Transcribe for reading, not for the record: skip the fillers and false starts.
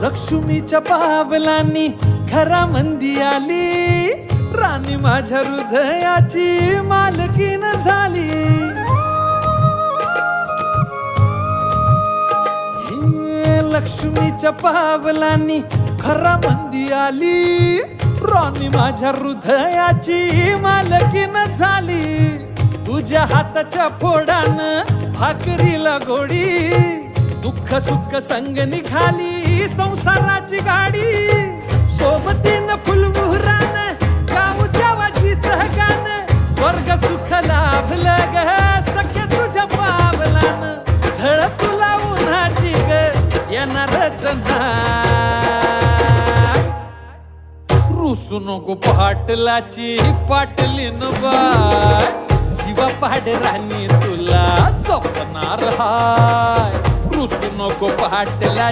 लक्ष्मीच्या पावलांनी घरामंदी आली, राणी माझ्या हृदयाची मालकीन झाली. हे लक्ष्मीच्या पावलांनी घरामंदी आली, राणी माझ्या हृदयाची मालकीन झाली. तुझ्या हाताच्या फोडानं भाकरीला गोडी, दुःख सुख संग निघाली संसाराची गाडी. सोबतीनं फुलमुहरानं गाऊ देवाचीचं गाणं, स्वर्ग सुख लाभलं ग सख्या तुझ्या पावलानं. झळ तुला उन्हाची ग येणारच नाही, रुसू नको पाटलाची पाटलीन बाय. जीवा पाड राणी तुला जपणार हाय, रुसू नको पाटला.